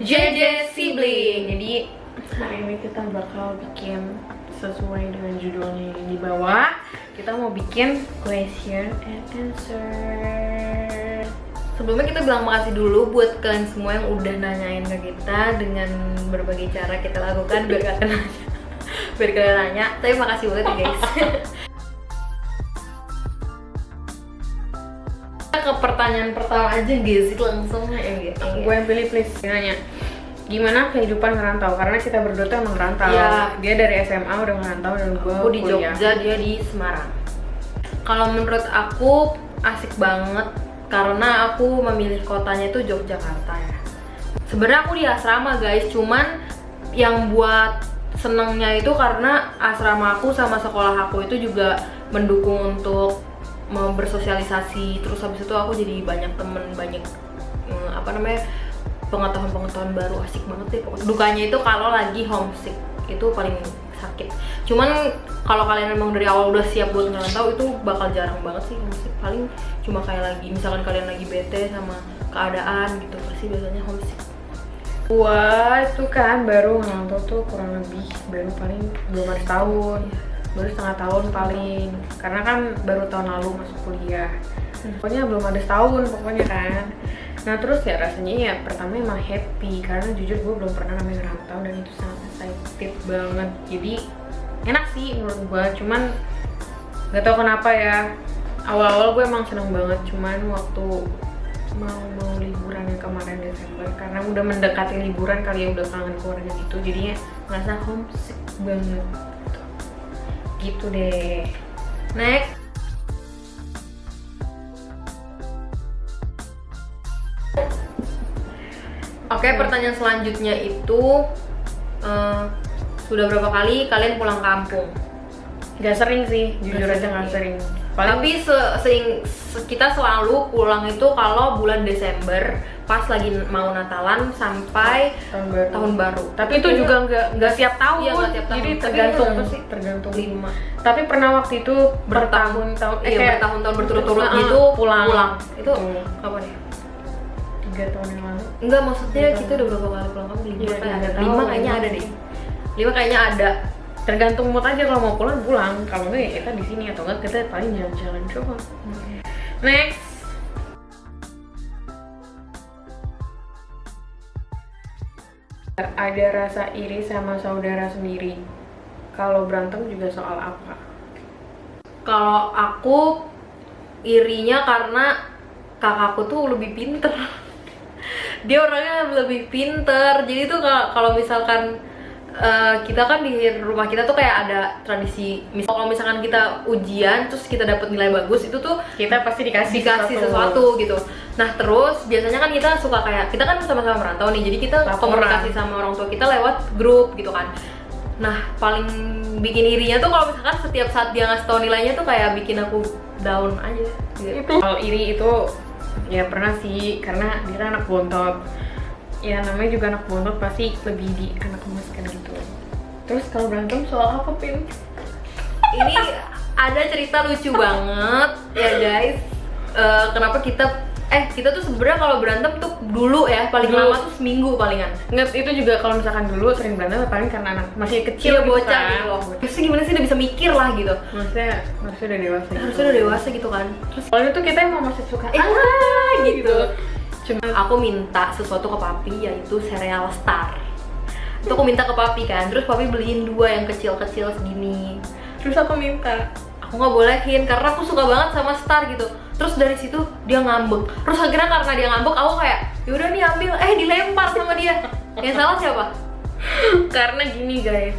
JJ Sibling. Jadi hari ini kita bakal bikin sesuai dengan judulnya yang di bawah. Kita mau bikin question and answer. Sebelumnya kita bilang makasih dulu buat kalian semua yang udah nanyain ke kita dengan berbagai cara kita lakukan biar kalian nanya. Tapi makasih banget ya guys. Ke pertanyaan pertama aja guys, langsung ya gitu. Gue yang pilih please. Nanya gimana kehidupan ngerantau, karena kita berdua tuh emang ngerantau. Ya. Dia dari SMA udah ngerantau dan gue Aku di Jogja, dia di Semarang. Kalau menurut aku asik banget karena aku memilih kotanya itu Yogyakarta ya. Sebenarnya aku di asrama guys, cuman yang buat senengnya itu karena asrama aku sama sekolah aku itu juga mendukung untuk mau bersosialisasi. Terus habis itu aku jadi banyak temen, banyak pengetahuan baru, asik banget deh pokoknya. Dukanya itu kalau lagi homesick itu paling sakit. Cuman kalau kalian memang dari awal udah siap buat ngerantau itu bakal jarang banget sih homesick. Paling cuma kayak lagi misalkan kalian lagi bete sama keadaan gitu, pasti biasanya homesick. Wah itu kan baru ngerantau tuh kurang lebih paling belum ada tahun, baru setengah tahun paling, karena kan baru tahun lalu masuk kuliah. Pokoknya belum ada setahun pokoknya kan. Nah terus ya rasanya ya pertama emang happy karena jujur gue belum pernah namanya ngerantau dan itu sangat excited banget. Jadi enak sih menurut gue, cuman nggak tahu kenapa ya awal-awal gue emang seneng banget, cuman waktu mau liburan yang kemarin Desember karena udah mendekati liburan kali ya, udah kangen keluarga gitu, jadinya ngerasa homesick banget gitu deh. Next. Oke, pertanyaan selanjutnya itu sudah berapa kali kalian pulang kampung? Gak sering sih, jujur aja gak sering. Tapi kita selalu pulang itu kalau bulan Desember pas lagi mau Natalan sampai tahun baru. Tapi itu juga nggak tiap tahun. Iya, nggak tiap tahun. Jadi tergantung 5. Tapi pernah waktu itu bertahun-tahun bertahun-tahun berturut-turut gitu pulang. Itu kapan ya? 3 tahun yang lalu. Enggak, maksudnya kita udah berapa kali pulang kampung? 5 Iya, kayaknya ada. tahu. 5 kayaknya ada deh. 5 kayaknya ada. Tergantung mood aja, kalau mau pulang, kalau enggak ya kita di sini, atau enggak kita paling jalan-jalan coba. Next. Ada rasa iri sama saudara sendiri. Kalau berantem juga soal apa? Kalau aku irinya karena kakakku tuh lebih pinter. Dia orangnya lebih pinter. Jadi tuh kalau misalkan kita kan di rumah kita tuh kayak ada tradisi, kalau misalkan kita ujian terus kita dapat nilai bagus, itu tuh Kita pasti dikasih sesuatu gitu. Nah terus biasanya kan kita suka kayak, kita kan sama-sama merantau nih, jadi kita komunikasi sama orang tua kita lewat grup gitu kan. Nah paling bikin irinya tuh kalau misalkan setiap saat dia ngasih tau nilainya tuh kayak bikin aku down aja gitu. Kalau iri itu ya pernah sih, karena dia kan anak bontot. Ya namanya juga anak bontot pasti lebih di anak emas kan gitu. Terus kalau berantem soal apa, Pin? Ini ada cerita lucu banget ya guys. Kenapa kita tuh sebenarnya kalau berantem tuh dulu ya paling lama tuh seminggu palingan. Nggak, itu juga kalau misalkan dulu sering berantem paling karena anak masih kecil, bocah kan. gitu loh. Terus gimana sih udah bisa mikir lah gitu. Maksudnya udah dewasa. Harusnya udah dewasa gitu kan. Terus Soalnya tuh kita emang masih suka gitu. Cuma aku minta sesuatu ke papi, yaitu sereal Star. Itu aku minta ke papi kan, terus papi beliin 2 yang kecil-kecil segini. terus aku minta, Aku nggak bolehin karena aku suka banget sama Star gitu. Terus dari situ dia ngambek. Terus akhirnya karena dia ngambek, aku kayak yaudah nih ambil, dilempar sama dia. Yang salah siapa? karena gini guys,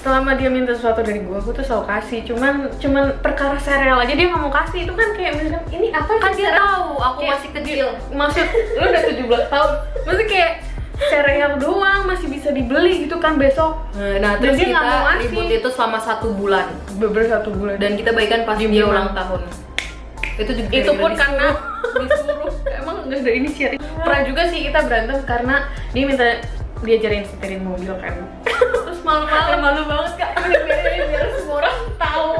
selama dia minta sesuatu dari gue tuh selalu kasih. Cuman perkara sereal aja dia nggak mau kasih. Itu kan kayak misalkan ini apa Kan dia sereal? tahu aku Kayak masih kecil. Maksud lu udah 17 tahun, maksudnya kayak sereal doang masih bisa dibeli gitu kan besok. Nah terus dia nggak mau kita ngasih. ribut itu selama 1 bulan. Beberapa 1 bulan. Dan kita baikan pas dia Diem-dieman. ulang tahun. Itu juga Itu pun disuruh. karena disuruh, emang nggak ada inisiatif. Pernah juga sih kita berantem karena dia minta diajarin setirin mobil kan. Terus malu-malu. Malu banget kak, biar semua orang tahu.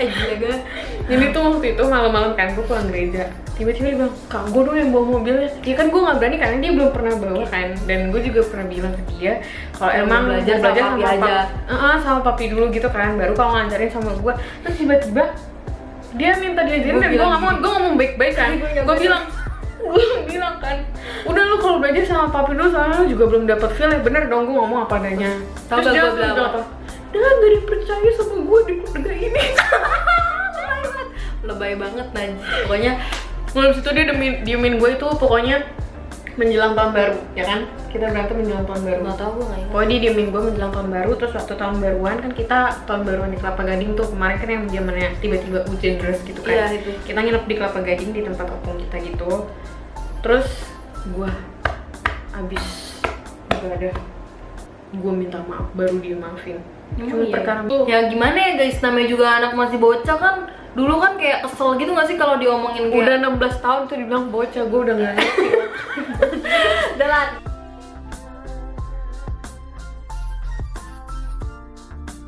Gila gak? Jadi tuh waktu itu malam-malam kan gue pulang gereja, tiba-tiba dia bilang, kak gue dong yang bawa mobilnya. Ya kan gue nggak berani karena dia belum pernah bawa kan, dan gue juga pernah bilang ke dia kalau emang belajar mau sama papi aja. sama papi dulu gitu kan, baru kalau nganterin sama gue. Terus tiba-tiba dia minta diajarin dan gue ngomong baik-baik kan. Gue bilang kan, udah lu kalau belajar sama papi dulu soalnya lu juga belum dapat feel ya. Bener dong, gue ngomong apa adanya. Tahu Terus gak dia gue bilang apa? gak dipercaya sama gue di keluarga ini. Lebay banget Najis. Pokoknya Mulai situ dia diemin gue itu pokoknya menjelang tahun baru, ya kan? Kita berantem menjelang tahun baru. nggak tahu gue nggak ingat. Pokoknya dia diemin gue menjelang tahun baru, terus waktu tahun baruan kan kita tahun baruan di Kelapa Gading tuh kemarin kan yang zamannya tiba-tiba hujan deras gitu kan. Iya, itu. Kita nginep di Kelapa Gading di tempat opung kita gitu. Terus gue abis ibadah, gue minta maaf baru dia maafin. Cuma Iya. perkara tuh Ya gimana ya guys, namanya juga anak masih bocah kan. Dulu kan kayak kesel gitu gak sih kalau diomongin kayak udah 16 tahun tuh dibilang bocah, gue udah nggak ngerti. udah lah.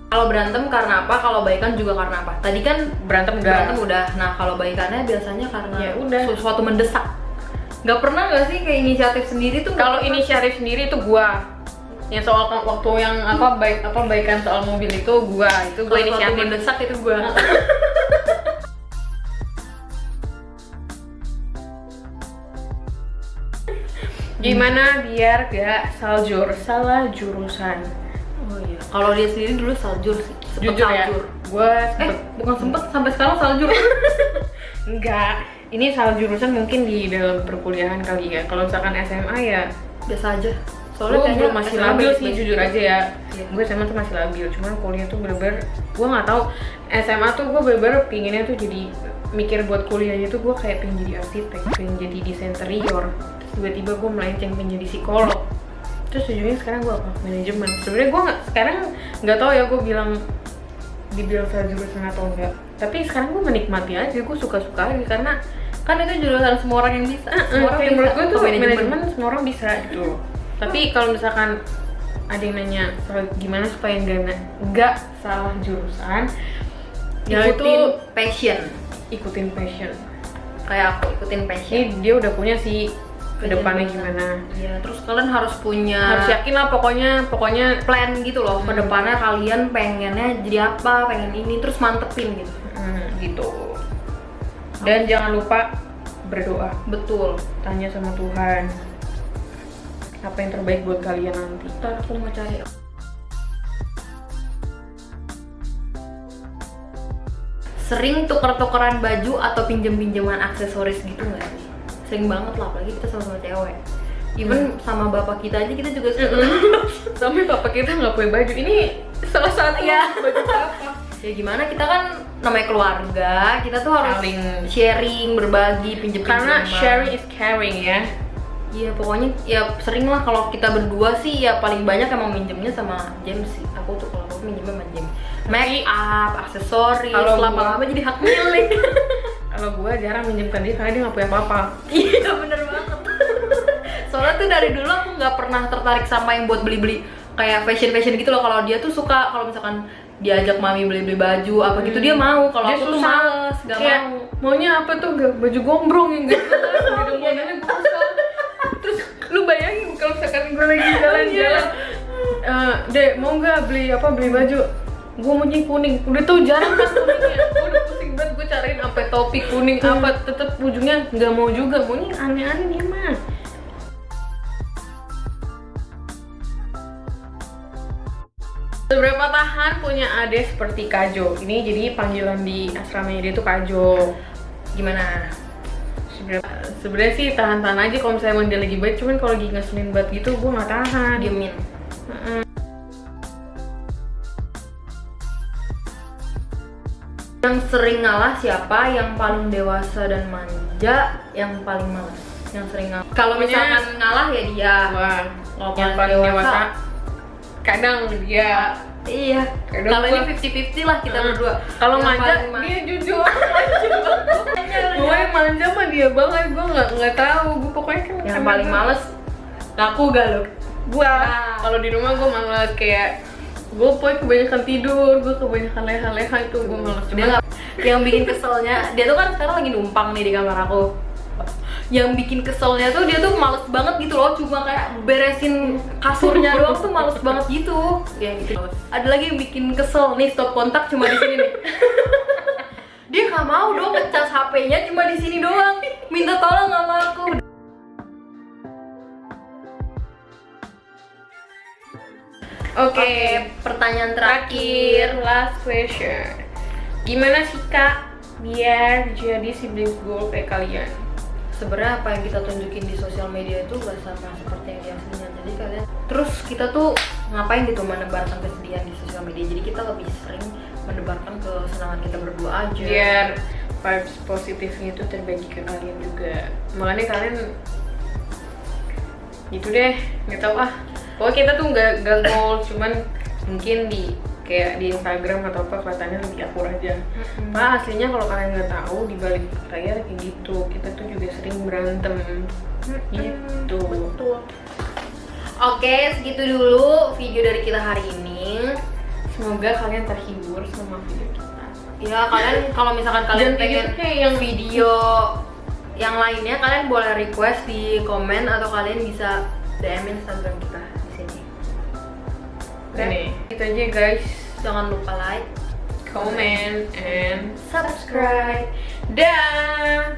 Kalau berantem karena apa? Kalau baikan juga karena apa? Tadi kan Berantem udah. Nah, kalau baikannya biasanya karena Ya udah. sesuatu mendesak. Gak pernah gak sih kayak inisiatif sendiri tuh? Kalau inisiatif sendiri itu gua. Yang soal waktu yang baikan soal mobil itu gua, itu gua kalau sesuatu inisiatif. mendesak itu gua. Gimana biar gak salah jurusan? Oh iya. Kalau dia sendiri dulu saljur sih. Sempet Jujur ya, saljur. gua sempet Bukan sempet, sampai sekarang saljur. enggak. Ini salah jurusan mungkin di dalam perkuliahan kali ya. Kalau misalkan SMA ya Biasa aja. Soalnya kayaknya gue masih SMA labil sih, baik-baik jujur gitu. aja ya. Iya. Gue SMA tuh masih labil, cuman kuliah tuh bener-bener gue nggak tahu. SMA tuh gue bener-bener pinginnya tuh jadi mikir buat kuliahnya tuh gue kayak pengen jadi arsitek, pengen jadi desain interior. Terus tiba-tiba gue melenceng pengen jadi psikolog. Terus ujungnya sekarang gue apa? Manajemen. Sebenarnya gue sekarang nggak tahu ya gue dibilang salah jurusan atau enggak. Tapi sekarang gue menikmati aja, gue suka-suka aja karena Kan itu jurusan semua orang yang bisa. Semua orang kayak bisa. menurut gue tuh Ke manajemen semua orang bisa gitu. Tapi kalau misalkan ada yang nanya soal gimana supaya nggak salah jurusan, ya Ikutin itu passion. ikutin passion. Kayak aku ikutin passion. Ini dia udah punya sih ke depannya Passion gimana. Iya, terus kalian harus punya Harus yakin lah pokoknya plan gitu loh. Ke depannya kalian pengennya jadi apa, pengen ini, terus mantepin gitu. gitu. Dan jangan lupa berdoa, Betul. tanya sama Tuhan apa yang terbaik buat kalian nanti. Ntar aku mau cari. Sering tuker-tukeran baju atau pinjem-pinjeman aksesoris gitu nggak sih? Sering banget lah, apalagi kita sama-sama cewek. Even sama bapak kita aja kita juga suka. Sampai bapak kita nggak punya baju. Ini salah satu Ya. baju apa? Ya gimana, kita kan namanya keluarga, kita tuh harus Saling sharing, berbagi, pinjem-pinjeman. Karena sharing is caring ya. Iya, pokoknya ya sering lah. Kalau kita berdua sih ya paling banyak emang minjemnya sama James sih. Aku tuh kalau aku minjemnya sama James. Make up, aksesoris, Kalau lama-lama jadi hak milik. Kalau gue jarang minjemkan dia karena dia nggak punya apa-apa. Iya, bener banget. Soalnya tuh dari dulu aku nggak pernah tertarik sama yang buat beli-beli kayak fashion gitu loh. Kalau dia tuh suka kalau misalkan diajak mami beli-beli baju apa gitu dia mau. Kalau Dia aku tuh susah. males, nggak Kayak, mau. maunya apa tuh? Gak baju gombrong yang gak jelas, baju modelnya gue kesel. Terus lu bayangin kalau misalkan gue lagi jalan-jalan, Dek mau nggak beli baju? Gue maunya kuning, udah tau jarang kan kuningnya. Gue udah pusing banget, gue cariin sampai topi kuning apa, tetep ujungnya nggak mau juga. Maunya aneh-aneh dia mah. Seberapa tahan punya ade seperti Kajo? Ini jadi panggilan di asramanya dia tuh Kajo. Gimana? Sebenarnya sih tahan-tahan aja kalau misalnya emang dia lagi baik, cuman kalau lagi ngeselin banget gitu gue nggak tahan. Diemin. Yang sering ngalah siapa? Yang paling dewasa dan manja, yang paling malas. Yang sering ngalah. Kalau Pokoknya- misalkan ngalah ya dia. Wah, Kalau yang paling dewasa kadang dia. Iya. Kadang Kalau ini gua- 50-50 lah kita berdua. Kalau Yang manja paling dia jujur. Gue manja mah dia banget, gue nggak tahu. Gue pokoknya kan Yang kadang paling males ngaku gak lo? Gue Ah. kalau di rumah gue males kayak Gue poin kebanyakan tidur, gue kebanyakan leha-leha itu gue malas. Dia nggak, yang bikin keselnya, dia tuh kan sekarang lagi numpang nih di kamar aku. Yang bikin keselnya tuh dia tuh males banget gitu loh, cuma kayak beresin kasurnya doang tuh males banget gitu. Ya gitu. Ada lagi yang bikin kesel nih, stop kontak cuma di sini nih. Dia nggak mau dong ngecas HP-nya cuma di sini doang. Minta tolong sama aku. Oke, pertanyaan terakhir. last question. Gimana sih kak biar jadi sibling goal kayak kalian? Sebenarnya apa yang kita tunjukin di sosial media itu gak sama seperti yang di aslinya. Jadi kalian terus kita tuh ngapain gitu menebarkan kesedihan di sosial media. Jadi kita lebih sering menebarkan kesenangan kita berdua aja. Biar vibes positifnya itu terbagi ke kalian juga. Makanya kalian gitu deh, nggak tahu ah. Pokoknya kita tuh nggak goal, cuman mungkin di kayak di Instagram atau apa kelihatannya lebih akur aja. Nah aslinya kalau kalian nggak tahu di balik layar kayak gitu, kita tuh juga sering berantem. Gitu. Betul. Oke, segitu dulu video dari kita hari ini. Semoga kalian terhibur sama video kita. Ya kalian kalau misalkan kalian Dan pengen kayak yang video yang lainnya, kalian boleh request di komen atau kalian bisa DM Instagram kita di sini. Nih, itu aja guys. Jangan lupa like, Comment and subscribe. dah.